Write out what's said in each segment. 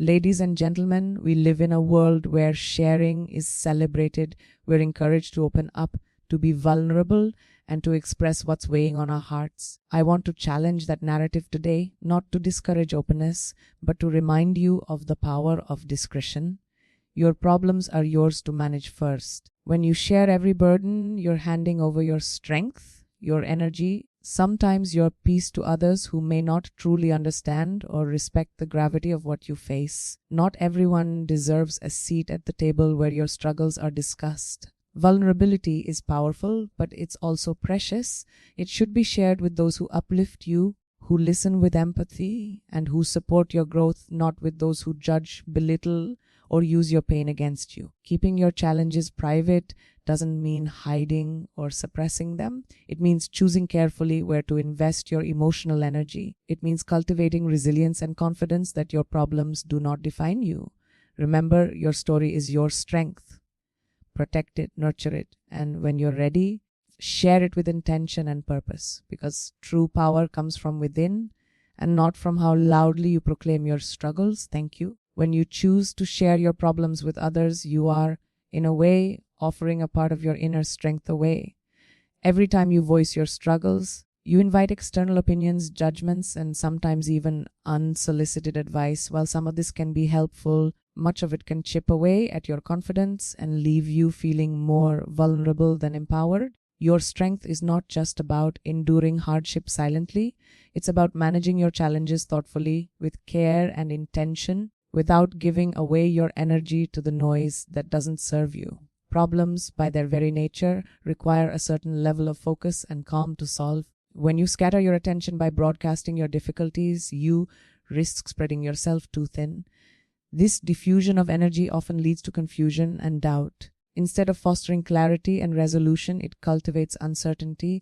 Ladies and gentlemen, we live in a world where sharing is celebrated. We're encouraged to open up, to be vulnerable, and to express what's weighing on our hearts. I want to challenge that narrative today, not to discourage openness, but to remind you of the power of discretion. Your problems are yours to manage first. When you share every burden, you're handing over your strength, your energy, sometimes your peace to others who may not truly understand or respect the gravity of what you face. Not everyone deserves a seat at the table where your struggles are discussed. Vulnerability is powerful, but it's also precious. It should be shared with those who uplift you, who listen with empathy, and who support your growth, not with those who judge, belittle, or use your pain against you. Keeping your challenges private doesn't mean hiding or suppressing them. It means choosing carefully where to invest your emotional energy. It means cultivating resilience and confidence that your problems do not define you. Remember, your story is your strength. Protect it, nurture it, and when you're ready, share it with intention and purpose, because true power comes from within and not from how loudly you proclaim your struggles. Thank you. When you choose to share your problems with others, you are, in a way, offering a part of your inner strength away. Every time you voice your struggles, you invite external opinions, judgments, and sometimes even unsolicited advice. While some of this can be helpful, much of it can chip away at your confidence and leave you feeling more vulnerable than empowered. Your strength is not just about enduring hardship silently. It's about managing your challenges thoughtfully, with care and intention, without giving away your energy to the noise that doesn't serve you. Problems, by their very nature, require a certain level of focus and calm to solve. When you scatter your attention by broadcasting your difficulties, you risk spreading yourself too thin. This diffusion of energy often leads to confusion and doubt. Instead of fostering clarity and resolution, it cultivates uncertainty,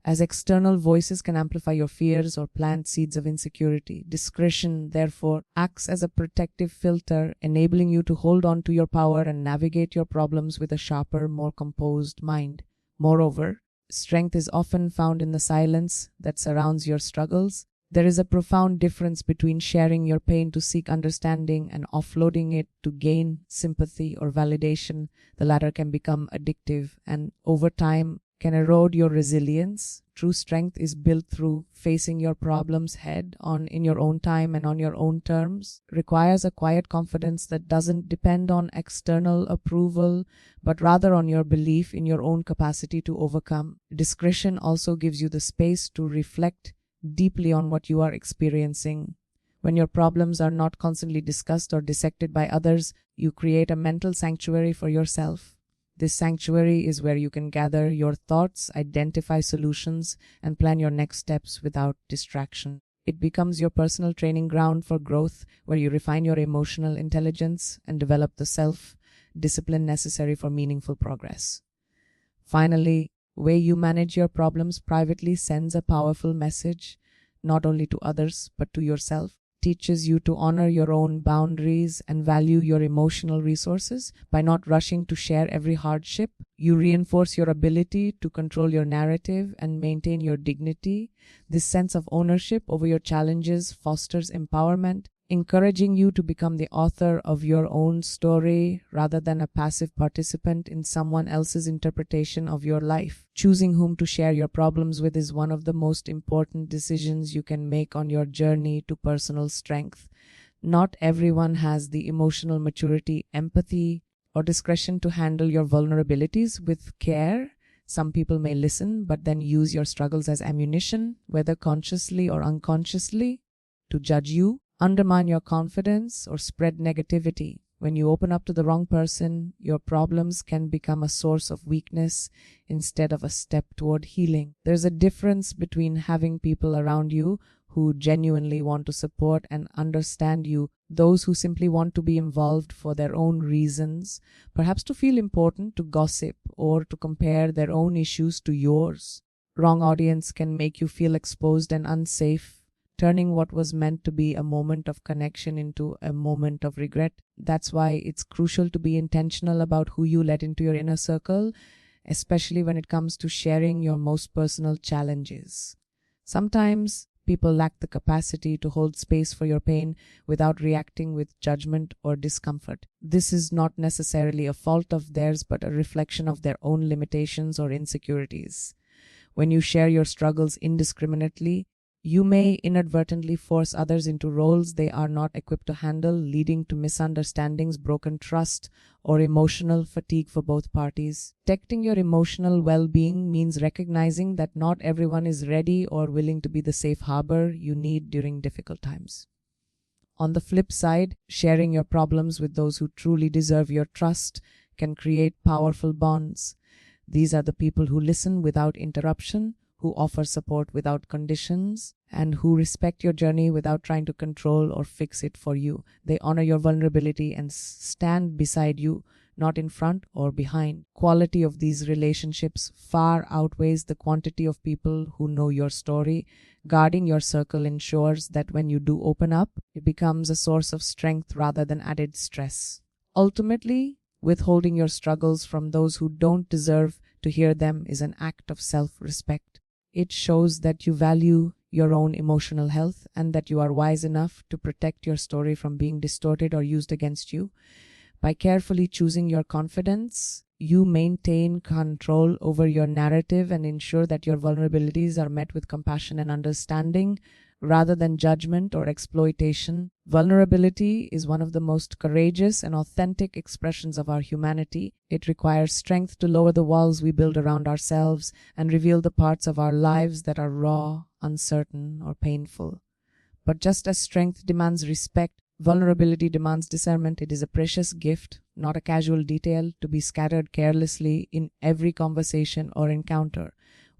as external voices can amplify your fears or plant seeds of insecurity. Discretion, therefore, acts as a protective filter, enabling you to hold on to your power and navigate your problems with a sharper, more composed mind. Moreover, strength is often found in the silence that surrounds your struggles. There is a profound difference between sharing your pain to seek understanding and offloading it to gain sympathy or validation. The latter can become addictive and, over time, can erode your resilience. True strength is built through facing your problems head on in your own time and on your own terms. Requires a quiet confidence that doesn't depend on external approval, but rather on your belief in your own capacity to overcome. Discretion also gives you the space to reflect deeply on what you are experiencing. When your problems are not constantly discussed or dissected by others, you create a mental sanctuary for yourself. This sanctuary is where you can gather your thoughts, identify solutions, and plan your next steps without distraction. It becomes your personal training ground for growth, where you refine your emotional intelligence and develop the self-discipline necessary for meaningful progress. Finally, the way you manage your problems privately sends a powerful message, not only to others, but to yourself. Teaches you to honor your own boundaries and value your emotional resources. By not rushing to share every hardship, you reinforce your ability to control your narrative and maintain your dignity. This sense of ownership over your challenges fosters empowerment, encouraging you to become the author of your own story rather than a passive participant in someone else's interpretation of your life. Choosing whom to share your problems with is one of the most important decisions you can make on your journey to personal strength. Not everyone has the emotional maturity, empathy, or discretion to handle your vulnerabilities with care. Some people may listen, but then use your struggles as ammunition, whether consciously or unconsciously, to judge you, undermine your confidence, or spread negativity. When you open up to the wrong person, your problems can become a source of weakness instead of a step toward healing. There's a difference between having people around you who genuinely want to support and understand you, those who simply want to be involved for their own reasons, perhaps to feel important, to gossip, or to compare their own issues to yours. Wrong audience can make you feel exposed and unsafe, turning what was meant to be a moment of connection into a moment of regret. That's why it's crucial to be intentional about who you let into your inner circle, especially when it comes to sharing your most personal challenges. Sometimes people lack the capacity to hold space for your pain without reacting with judgment or discomfort. This is not necessarily a fault of theirs, but a reflection of their own limitations or insecurities. When you share your struggles indiscriminately, you may inadvertently force others into roles they are not equipped to handle, leading to misunderstandings, broken trust, or emotional fatigue for both parties. Protecting your emotional well-being means recognizing that not everyone is ready or willing to be the safe harbor you need during difficult times. On the flip side, sharing your problems with those who truly deserve your trust can create powerful bonds. These are the people who listen without interruption, who offer support without conditions, and who respect your journey without trying to control or fix it for you. They honor your vulnerability and stand beside you, not in front or behind. Quality of these relationships far outweighs the quantity of people who know your story. Guarding your circle ensures that when you do open up, it becomes a source of strength rather than added stress. Ultimately, withholding your struggles from those who don't deserve to hear them is an act of self-respect. It shows that you value your own emotional health and that you are wise enough to protect your story from being distorted or used against you. By carefully choosing your confidence, you maintain control over your narrative and ensure that your vulnerabilities are met with compassion and understanding rather than judgment or exploitation. Vulnerability is one of the most courageous and authentic expressions of our humanity. It requires strength to lower the walls we build around ourselves and reveal the parts of our lives that are raw, uncertain, or painful. But just as strength demands respect, vulnerability demands discernment. It is a precious gift, not a casual detail, to be scattered carelessly in every conversation or encounter.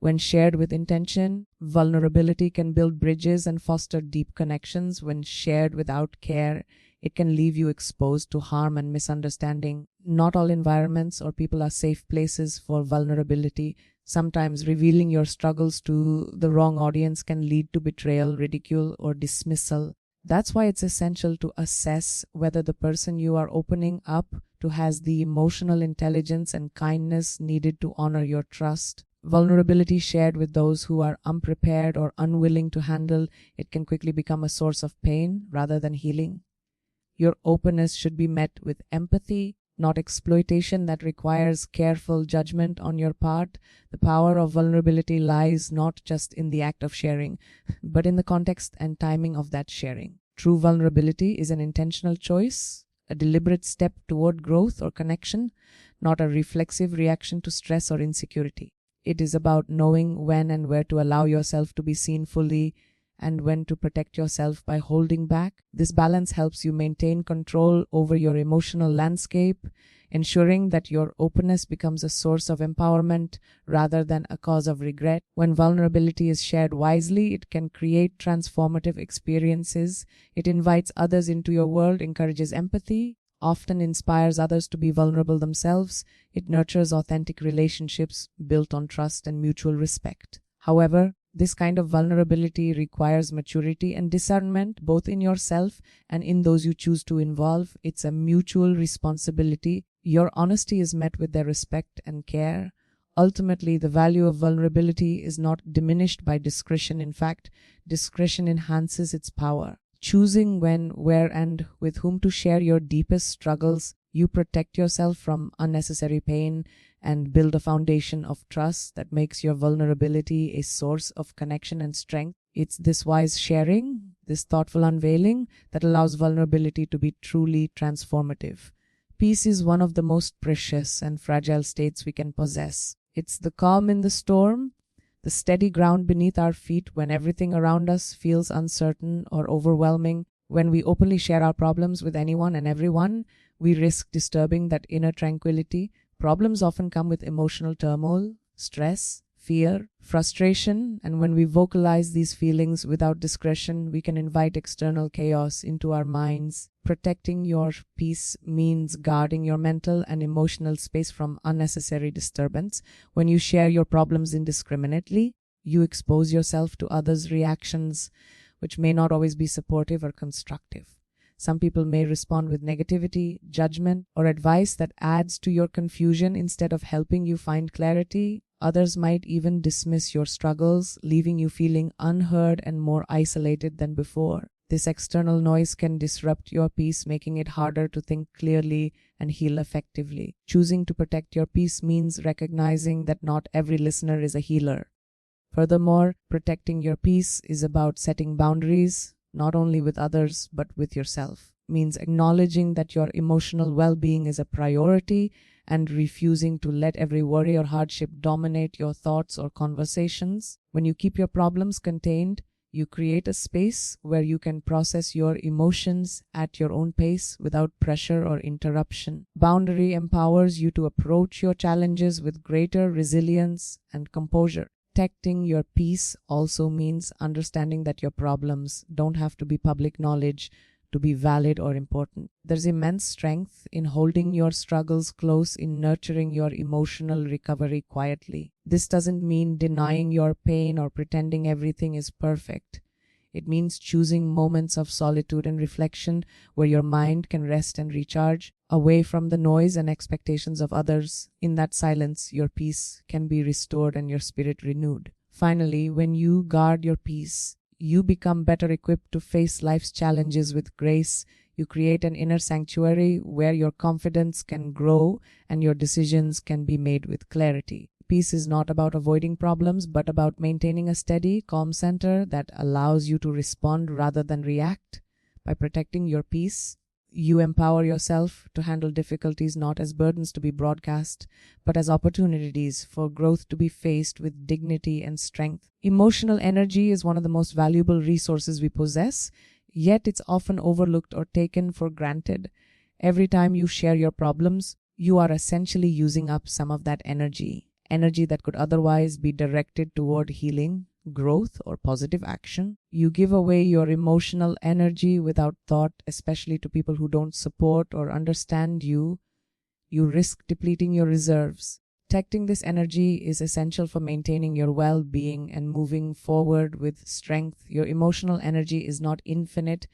When shared with intention, vulnerability can build bridges and foster deep connections. When shared without care, it can leave you exposed to harm and misunderstanding. Not all environments or people are safe places for vulnerability. Sometimes revealing your struggles to the wrong audience can lead to betrayal, ridicule, or dismissal. That's why it's essential to assess whether the person you are opening up to has the emotional intelligence and kindness needed to honor your trust. Vulnerability shared with those who are unprepared or unwilling to handle it can quickly become a source of pain rather than healing. Your openness should be met with empathy, not exploitation that requires careful judgment on your part. The power of vulnerability lies not just in the act of sharing, but in the context and timing of that sharing. True vulnerability is an intentional choice, a deliberate step toward growth or connection, not a reflexive reaction to stress or insecurity. It is about knowing when and where to allow yourself to be seen fully and when to protect yourself by holding back. This balance helps you maintain control over your emotional landscape, ensuring that your openness becomes a source of empowerment rather than a cause of regret. When vulnerability is shared wisely, it can create transformative experiences. It invites others into your world, encourages empathy, often inspires others to be vulnerable themselves. It nurtures authentic relationships built on trust and mutual respect. However, this kind of vulnerability requires maturity and discernment, both in yourself and in those you choose to involve. It's a mutual responsibility. Your honesty is met with their respect and care. Ultimately, the value of vulnerability is not diminished by discretion. In fact, discretion enhances its power. Choosing when, where, and with whom to share your deepest struggles, you protect yourself from unnecessary pain and build a foundation of trust that makes your vulnerability a source of connection and strength. It's this wise sharing, this thoughtful unveiling, that allows vulnerability to be truly transformative. Peace is one of the most precious and fragile states we can possess. It's the calm in the storm, the steady ground beneath our feet when everything around us feels uncertain or overwhelming. When we openly share our problems with anyone and everyone, we risk disturbing that inner tranquility. Problems often come with emotional turmoil, stress, fear, frustration, and when we vocalize these feelings without discretion, we can invite external chaos into our minds. Protecting your peace means guarding your mental and emotional space from unnecessary disturbance. When you share your problems indiscriminately, you expose yourself to others' reactions, which may not always be supportive or constructive. Some people may respond with negativity, judgment, or advice that adds to your confusion instead of helping you find clarity. Others might even dismiss your struggles, leaving you feeling unheard and more isolated than before. This external noise can disrupt your peace, making it harder to think clearly and heal effectively. Choosing to protect your peace means recognizing that not every listener is a healer. Furthermore, protecting your peace is about setting boundaries, not only with others, but with yourself. It means acknowledging that your emotional well-being is a priority and refusing to let every worry or hardship dominate your thoughts or conversations. When you keep your problems contained, you create a space where you can process your emotions at your own pace without pressure or interruption. Boundary empowers you to approach your challenges with greater resilience and composure. Protecting your peace also means understanding that your problems don't have to be public knowledge to be valid or important. There's immense strength in holding your struggles close, in nurturing your emotional recovery quietly. This doesn't mean denying your pain or pretending everything is perfect. It means choosing moments of solitude and reflection where your mind can rest and recharge, away from the noise and expectations of others. In that silence, your peace can be restored and your spirit renewed. Finally, when you guard your peace, you become better equipped to face life's challenges with grace. You create an inner sanctuary where your confidence can grow and your decisions can be made with clarity. Peace is not about avoiding problems, but about maintaining a steady, calm center that allows you to respond rather than react. By protecting your peace, you empower yourself to handle difficulties not as burdens to be broadcast, but as opportunities for growth to be faced with dignity and strength. Emotional energy is one of the most valuable resources we possess, yet it's often overlooked or taken for granted. Every time you share your problems, you are essentially using up some of that energy that could otherwise be directed toward healing, growth, or positive action. You give away your emotional energy without thought, especially to people who don't support or understand you. You risk depleting your reserves. Protecting this energy is essential for maintaining your well-being and moving forward with strength. Your emotional energy is not infinite.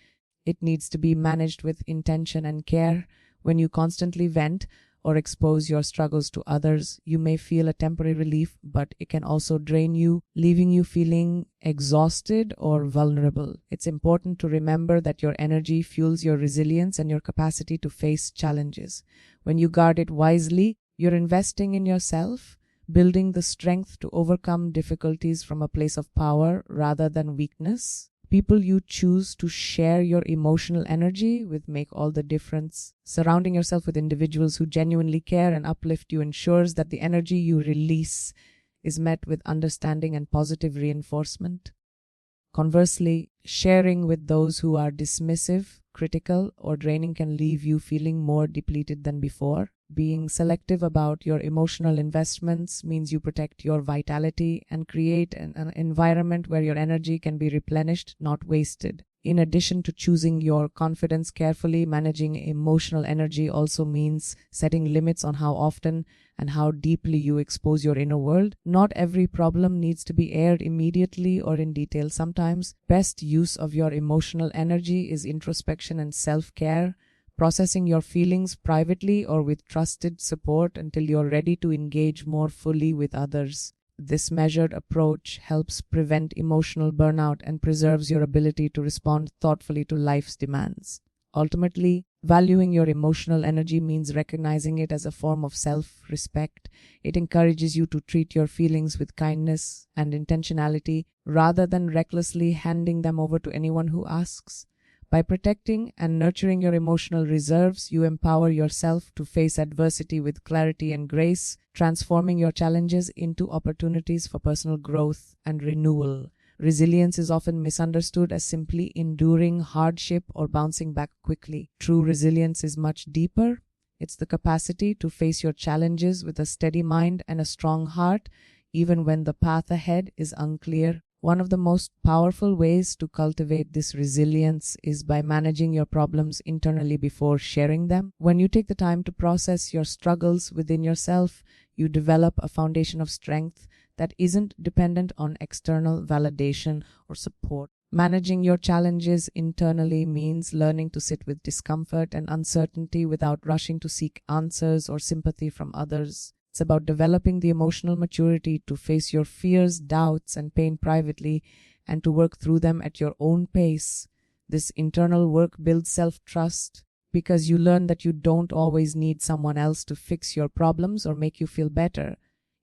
It needs to be managed with intention and care. When you constantly vent or expose your struggles to others, you may feel a temporary relief, but it can also drain you, leaving you feeling exhausted or vulnerable. It's important to remember that your energy fuels your resilience and your capacity to face challenges. When you guard it wisely, you're investing in yourself, building the strength to overcome difficulties from a place of power rather than weakness. People you choose to share your emotional energy with make all the difference. Surrounding yourself with individuals who genuinely care and uplift you ensures that the energy you release is met with understanding and positive reinforcement. Conversely, sharing with those who are dismissive, critical, or draining can leave you feeling more depleted than before. Being selective about your emotional investments means you protect your vitality and create an environment where your energy can be replenished, not wasted. In addition to choosing your confidence carefully, managing emotional energy also means setting limits on how often and how deeply you expose your inner world. Not every problem needs to be aired immediately or in detail. Sometimes, best use of your emotional energy is introspection and self-care, processing your feelings privately or with trusted support until you're ready to engage more fully with others. This measured approach helps prevent emotional burnout and preserves your ability to respond thoughtfully to life's demands. Ultimately, valuing your emotional energy means recognizing it as a form of self-respect. It encourages you to treat your feelings with kindness and intentionality rather than recklessly handing them over to anyone who asks. By protecting and nurturing your emotional reserves, you empower yourself to face adversity with clarity and grace, transforming your challenges into opportunities for personal growth and renewal. Resilience is often misunderstood as simply enduring hardship or bouncing back quickly. True resilience is much deeper. It's the capacity to face your challenges with a steady mind and a strong heart, even when the path ahead is unclear. One of the most powerful ways to cultivate this resilience is by managing your problems internally before sharing them. When you take the time to process your struggles within yourself, you develop a foundation of strength that isn't dependent on external validation or support. Managing your challenges internally means learning to sit with discomfort and uncertainty without rushing to seek answers or sympathy from others. It's about developing the emotional maturity to face your fears, doubts, and pain privately and to work through them at your own pace. This internal work builds self-trust because you learn that you don't always need someone else to fix your problems or make you feel better.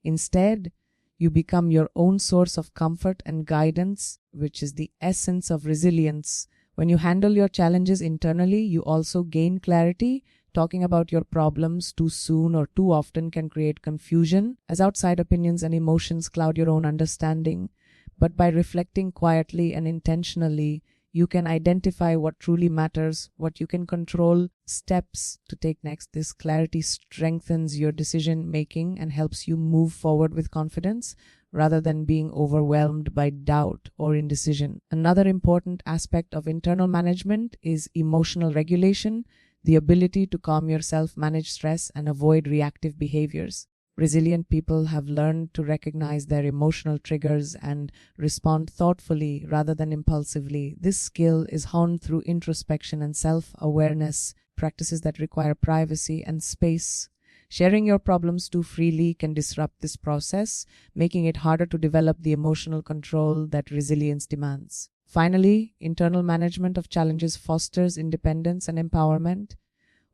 Instead, you become your own source of comfort and guidance, which is the essence of resilience. When you handle your challenges internally, you also gain clarity. Talking about your problems too soon or too often can create confusion, as outside opinions and emotions cloud your own understanding. But by reflecting quietly and intentionally, you can identify what truly matters, what you can control, steps to take next. This clarity strengthens your decision making and helps you move forward with confidence rather than being overwhelmed by doubt or indecision. Another important aspect of internal management is emotional regulation, the ability to calm yourself, manage stress, and avoid reactive behaviors. Resilient people have learned to recognize their emotional triggers and respond thoughtfully rather than impulsively. This skill is honed through introspection and self-awareness, practices that require privacy and space. Sharing your problems too freely can disrupt this process, making it harder to develop the emotional control that resilience demands. Finally, internal management of challenges fosters independence and empowerment.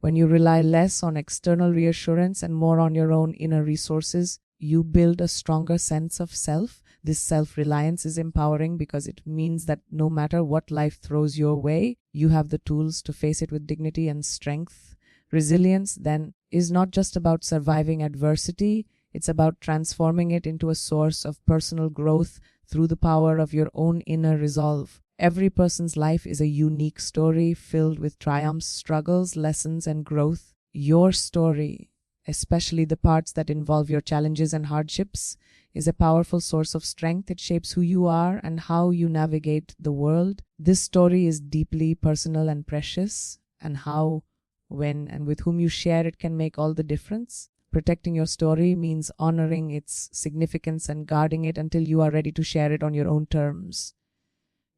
When you rely less on external reassurance and more on your own inner resources, you build a stronger sense of self. This self-reliance is empowering because it means that no matter what life throws your way, you have the tools to face it with dignity and strength. Resilience, then, is not just about surviving adversity, it's about transforming it into a source of personal growth through the power of your own inner resolve. Every person's life is a unique story filled with triumphs, struggles, lessons, and growth. Your story, especially the parts that involve your challenges and hardships, is a powerful source of strength. It shapes who you are and how you navigate the world. This story is deeply personal and precious, and how, when, and with whom you share it can make all the difference. Protecting your story means honoring its significance and guarding it until you are ready to share it on your own terms.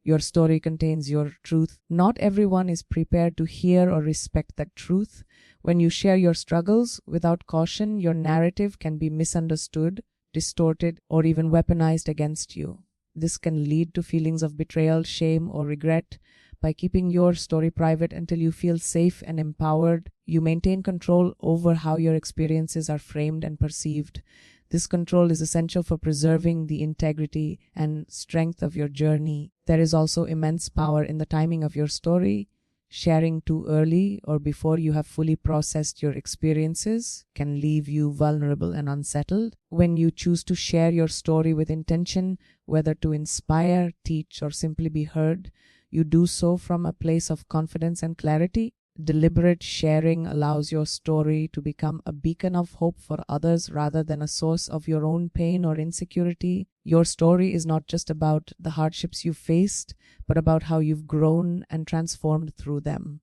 Your story contains your truth. Not everyone is prepared to hear or respect that truth. When you share your struggles without caution, your narrative can be misunderstood, distorted, or even weaponized against you. This can lead to feelings of betrayal, shame, or regret. By keeping your story private until you feel safe and empowered, you maintain control over how your experiences are framed and perceived. This control is essential for preserving the integrity and strength of your journey. There is also immense power in the timing of your story. Sharing too early or before you have fully processed your experiences can leave you vulnerable and unsettled. When you choose to share your story with intention, whether to inspire, teach, or simply be heard, you do so from a place of confidence and clarity. Deliberate sharing allows your story to become a beacon of hope for others rather than a source of your own pain or insecurity. Your story is not just about the hardships you faced, but about how you've grown and transformed through them.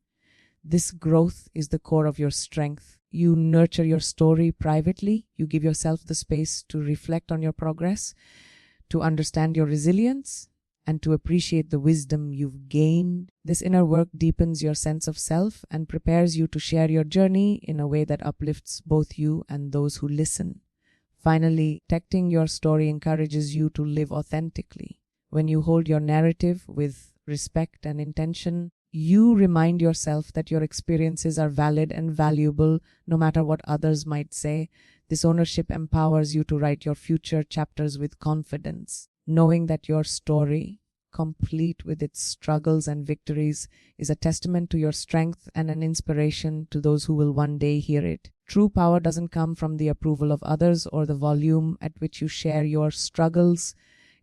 This growth is the core of your strength. You nurture your story privately. You give yourself the space to reflect on your progress, to understand your resilience, and to appreciate the wisdom you've gained. This inner work deepens your sense of self and prepares you to share your journey in a way that uplifts both you and those who listen. Finally, protecting your story encourages you to live authentically. When you hold your narrative with respect and intention, you remind yourself that your experiences are valid and valuable, no matter what others might say. This ownership empowers you to write your future chapters with confidence, knowing that your story, complete with its struggles and victories, is a testament to your strength and an inspiration to those who will one day hear it. True power doesn't come from the approval of others or the volume at which you share your struggles.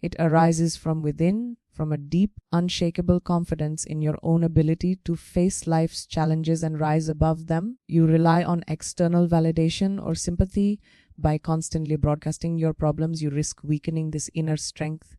It arises from within, from a deep, unshakable confidence in your own ability to face life's challenges and rise above them. You rely on external validation or sympathy. By constantly broadcasting your problems, you risk weakening this inner strength.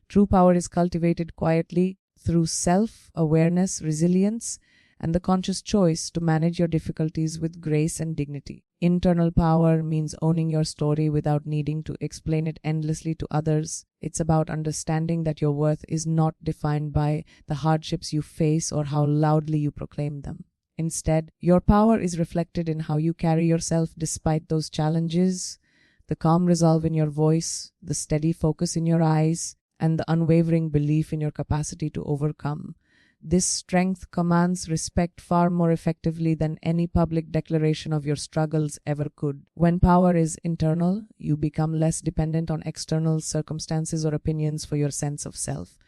True power is cultivated quietly through self-awareness, resilience, and the conscious choice to manage your difficulties with grace and dignity. Internal power means owning your story without needing to explain it endlessly to others. It's about understanding that your worth is not defined by the hardships you face or how loudly you proclaim them. Instead, your power is reflected in how you carry yourself despite those challenges. the calm resolve in your voice, the steady focus in your eyes, and the unwavering belief in your capacity to overcome. This strength commands respect far more effectively than any public declaration of your struggles ever could. When power is internal, you become less dependent on external circumstances or opinions for your sense of self.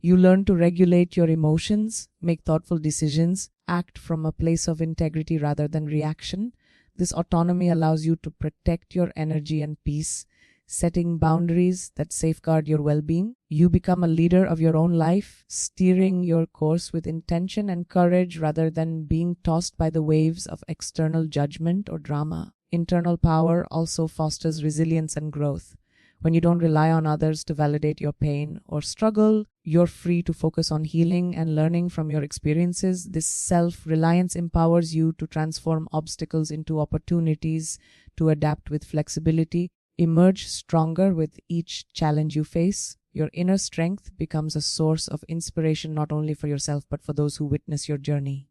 You learn to regulate your emotions, make thoughtful decisions, act from a place of integrity rather than reaction. This autonomy allows you to protect your energy and peace, setting boundaries that safeguard your well-being. You become a leader of your own life, steering your course with intention and courage rather than being tossed by the waves of external judgment or drama. Internal power also fosters resilience and growth. When you don't rely on others to validate your pain or struggle, you're free to focus on healing and learning from your experiences. This self-reliance empowers you to transform obstacles into opportunities, to adapt with flexibility, emerge stronger with each challenge you face. Your inner strength becomes a source of inspiration not only for yourself but for those who witness your journey.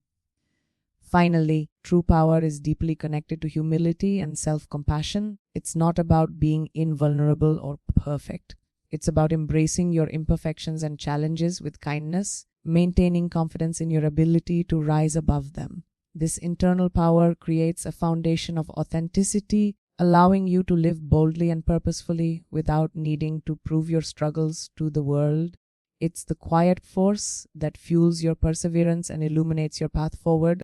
Finally, true power is deeply connected to humility and self-compassion. It's not about being invulnerable or perfect. It's about embracing your imperfections and challenges with kindness, maintaining confidence in your ability to rise above them. This internal power creates a foundation of authenticity, allowing you to live boldly and purposefully without needing to prove your struggles to the world. It's the quiet force that fuels your perseverance and illuminates your path forward.